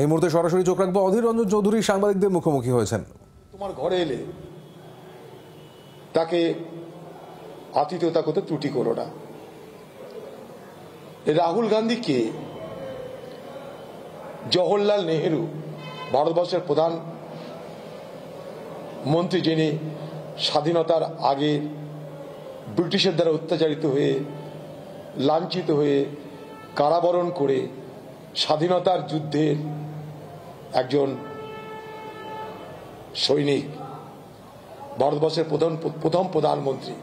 এই মুহূর্তে সরাসরি চোখ রাখবো অধীর রঞ্জন চৌধুরী সাংবাদিকদের মুখোমুখি হয়েছেন। তোমার ঘরে এলে তাকে আতিথ্যতা করতে ত্রুটি করো না। রাহুল গান্ধী কে? জওহরলাল নেহেরু, ভারতবর্ষের প্রধান মন্ত্রী, যিনি স্বাধীনতার আগে ব্রিটিশের দ্বারা অত্যাচারিত হয়ে, লাঞ্ছিত হয়ে, কারাবরণ করে স্বাধীনতার যুদ্ধের একজন সৈনিক, ভারতবর্ষের প্রথম প্রধানমন্ত্রী।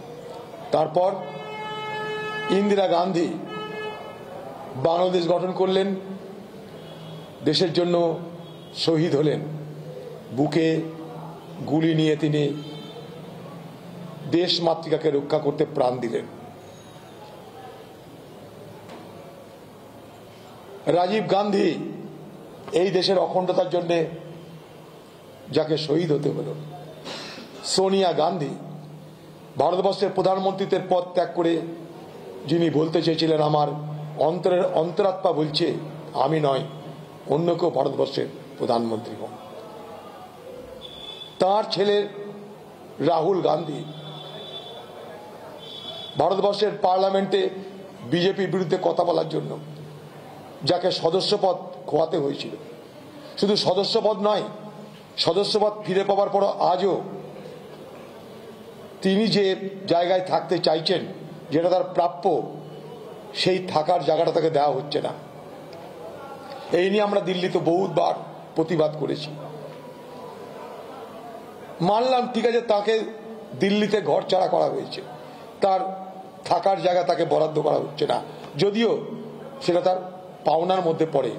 তারপর ইন্দিরা গান্ধী বাংলাদেশ গঠন করলেন, দেশের জন্য শহীদ হলেন, বুকে গুলি নিয়ে তিনি দেশ মাতৃকাকে রক্ষা করতে প্রাণ দিলেন। রাজীব গান্ধী এই দেশের অখণ্ডতার জন্য যাকে শহীদ হতে হলো। সোনিয়া গান্ধী ভারতবর্ষের প্রধানমন্ত্রীত্বের পদ ত্যাগ করে যিনি বলতে চেয়েছিলেন আমার অন্তরের অন্তরাত্মা বলছে আমি নয়, অন্য কেউ ভারতবর্ষের প্রধানমন্ত্রী হন। তার ছেলে রাহুল গান্ধী ভারতবর্ষের পার্লামেন্টে বিজেপির বিরুদ্ধে কথা বলার জন্য যাকে সদস্যপদ খোয়াতে হয়েছিল, শুধু সদস্যপদ নয়, সদস্যপদ ফিরে পাওয়ার পর আজও তিনি যে জায়গায় থাকতে চাইছেন, যেটা তার প্রাপ্য, সেই থাকার জায়গাটা তাকে দেওয়া হচ্ছে না। এই নিয়ে আমরা দিল্লিতে বহুবার প্রতিবাদ করেছি। মানলাম ঠিক আছে, তাকে দিল্লিতে ঘর ছাড়া করা হয়েছে, তার থাকার জায়গা তাকে বরাদ্দ করা হচ্ছে না, যদিও সেটা তার পাওনার মধ্যে পড়ে।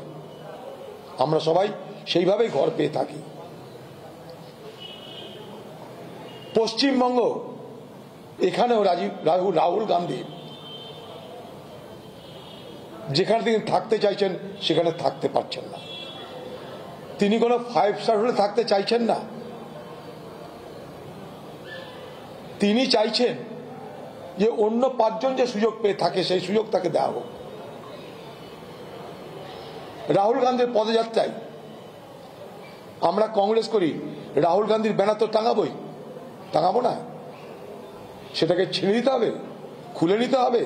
আমরা সবাই সেইভাবেই ঘর পেয়ে থাকি। পশ্চিমবঙ্গ, এখানেও রাহুল গান্ধী যেখানে তিনি থাকতে চাইছেন সেখানে থাকতে পারছেন না। তিনি কোনো 5 স্টার হোটেলে থাকতে চাইছেন না, তিনি চাইছেন যে অন্য 5 জন যে সুযোগ পেয়ে থাকে সেই সুযোগ তাকে দেওয়া হোক। রাহুল গান্ধীর পদযাত্রায় আমরা কংগ্রেস করি, রাহুল গান্ধীর ব্যানার তো টাঙাবো না, সেটাকে ছিঁড়ে নিতে হবে, খুলে নিতে হবে,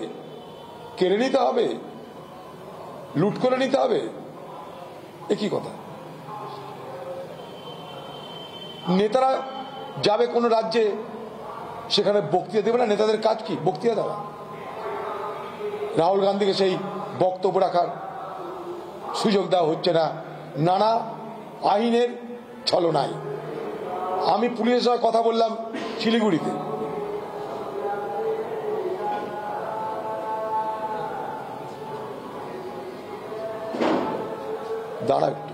কেড়ে নিতে হবে, লুট করে নিতে হবে। একই কথা। নেতারা যাবে কোন রাজ্যে, সেখানে বক্তৃতা দেবে না। নেতাদের কাজ কি? বক্তৃতা দেওয়া। রাহুল গান্ধীকে সেই বক্তব্য রাখার সুযোগ দেওয়া হচ্ছে না, নানা আইনের ছলনায়। আমি পুলিশের সঙ্গে কথা বললাম শিলিগুড়িতে, দাঁড়া একটু,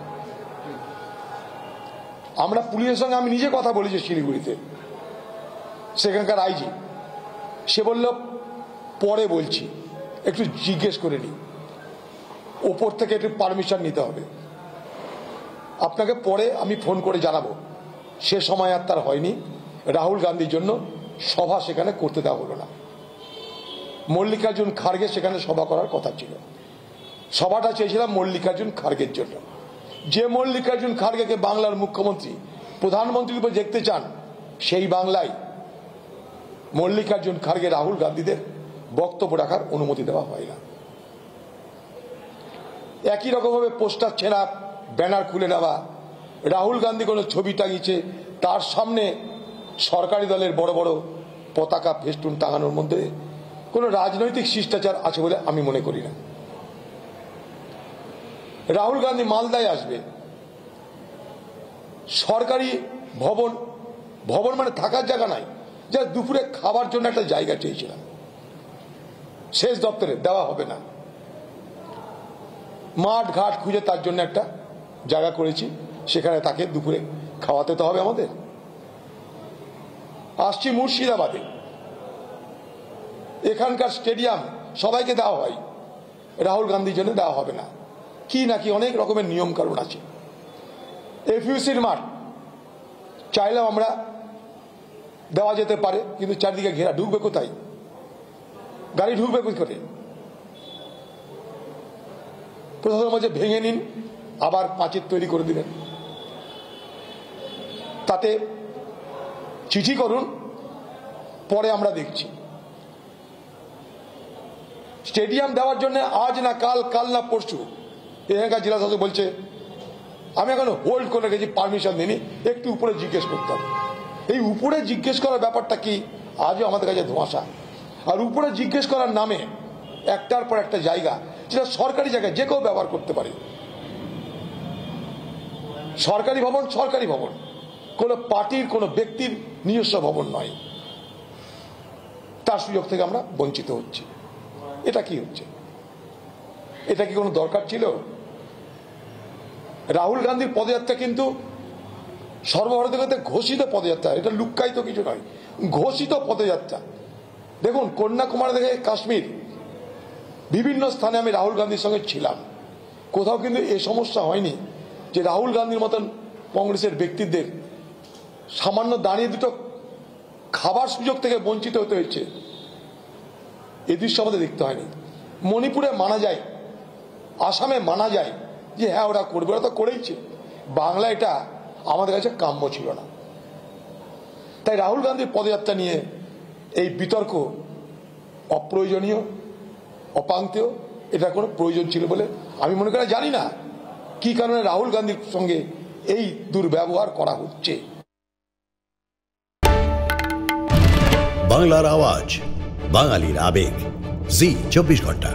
আমরা পুলিশের সঙ্গে আমি নিজে কথা বলেছি শিলিগুড়িতে, সেখানকার আইজি, সে বলল পরে বলছি, একটু জিজ্ঞেস করে নি, ওপর থেকে একটু পারমিশন নিতে হবে, আপনাকে পরে আমি ফোন করে জানাবো। সে সময় আর তার হয়নি। রাহুল গান্ধীর জন্য সভা সেখানে করতে দেওয়া হলো না। মল্লিকার্জুন খার্গে সেখানে সভা করার কথা ছিল, সভাটা চেয়েছিলাম মল্লিকার্জুন খার্গের জন্য। যে মল্লিকার্জুন খার্গেকে বাংলার মুখ্যমন্ত্রী, প্রধানমন্ত্রী রূপে দেখতে চান, সেই বাংলায় মল্লিকার্জুন খার্গে রাহুল গান্ধীদের বক্তব্য রাখার অনুমতি দেওয়া হয় না। একই রকমভাবে পোস্টার ছেঁড়া, ব্যানার খুলে নেওয়া, রাহুল গান্ধী কোনো ছবি টাঙিয়েছে, তার সামনে সরকারি দলের বড় বড় পতাকা ফেস্টুন টাঙানোর মধ্যে কোনো রাজনৈতিক শিষ্টাচার আছে বলে আমি মনে করি না। রাহুল গান্ধী মালদায় আসবে, সরকারি ভবন মানে থাকার জায়গা নাই, যা দুপুরে খাবার জন্য একটা জায়গা চেয়েছিলাম, শেষ দপ্তরে দেওয়া হবে না। মাঠ ঘাট খুঁজে তার জন্য একটা জায়গা করেছি, সেখানে তাকে দুপুরে খাওয়াতে তো হবে আমাদের। আসছি মুর্শিদাবাদে, এখানকার স্টেডিয়াম সবাইকে দেওয়া হয়, রাহুল গান্ধীর জন্য দেওয়া হবে না। কি নাকি অনেক রকমের নিয়ম কানুন আছে। এফইউসির মাঠ চাইলাম আমরা, দেওয়া যেতে পারে, কিন্তু চারদিকে ঘেরা, ঢুকবে কোথায়? গাড়ি ঢুকবে কোথায়? প্রশাসন বলছে ভেঙে নিন, আবার পাঁচিল তৈরি করে দিলেন। তাতে চিঠি করুন, পরে আমরা দেখছি। স্টেডিয়াম দেওয়ার জন্য আজ না কাল, কাল না পরশু এখানকার জেলা শাসক বলছে আমি এখন হোল্ড করে রেখেছি, পারমিশন দিইনি, একটু উপরে জিজ্ঞেস করতাম। এই উপরে জিজ্ঞেস করার ব্যাপারটা কি আজও আমাদের কাছে ধোঁয়াশা। আর উপরে জিজ্ঞেস করার নামে একটার পর একটা জায়গা, যেটা সরকারি জায়গায় যে কেউ ব্যবহার করতে পারে। সরকারি ভবন সরকারি ভবন, কোনো পার্টির কোনো ব্যক্তির নিজস্ব ভবন নয়। তার সুযোগ থেকে আমরা বঞ্চিত হচ্ছি। এটা কি হচ্ছে? এটা কি কোনো দরকার ছিল? রাহুল গান্ধীর পদযাত্রা কিন্তু সর্বভারতীয় ঘোষিত পদযাত্রা, এটা লুক্কায়িত কিছু নয়, ঘোষিত পদযাত্রা। দেখুন, কন্যাকুমারী থেকে কাশ্মীর বিভিন্ন স্থানে আমি রাহুল গান্ধীর সঙ্গে ছিলাম, কোথাও কিন্তু এ সমস্যা হয়নি যে রাহুল গান্ধীর মতন কংগ্রেসের ব্যক্তিদের সামান্য দাঁড়িয়ে দুটো খাবার সুযোগ থেকে বঞ্চিত হতে হয়েছে। এই দৃশ্য আমাদের দেখতে হয়নি। মণিপুরে মানা যায়, আসামে মানা যায় যে হ্যাঁ ওরা করবে, ওরা তো করেইছে। বাংলা এটা আমাদের কাছে কাম্য ছিল না। তাই রাহুল গান্ধীর পদযাত্রা নিয়ে এই বিতর্ক অপ্রয়োজনীয়, অপান্তেয়। এটা কোনো প্রয়োজন ছিল বলে আমি মনে করি। জানি না কি কারণে রাহুল গান্ধীর সঙ্গে এই দুর্ব্যবহার করা হচ্ছে। বাংলার আওয়াজ, বাঙালির আবেগ, জি 24 ঘন্টা।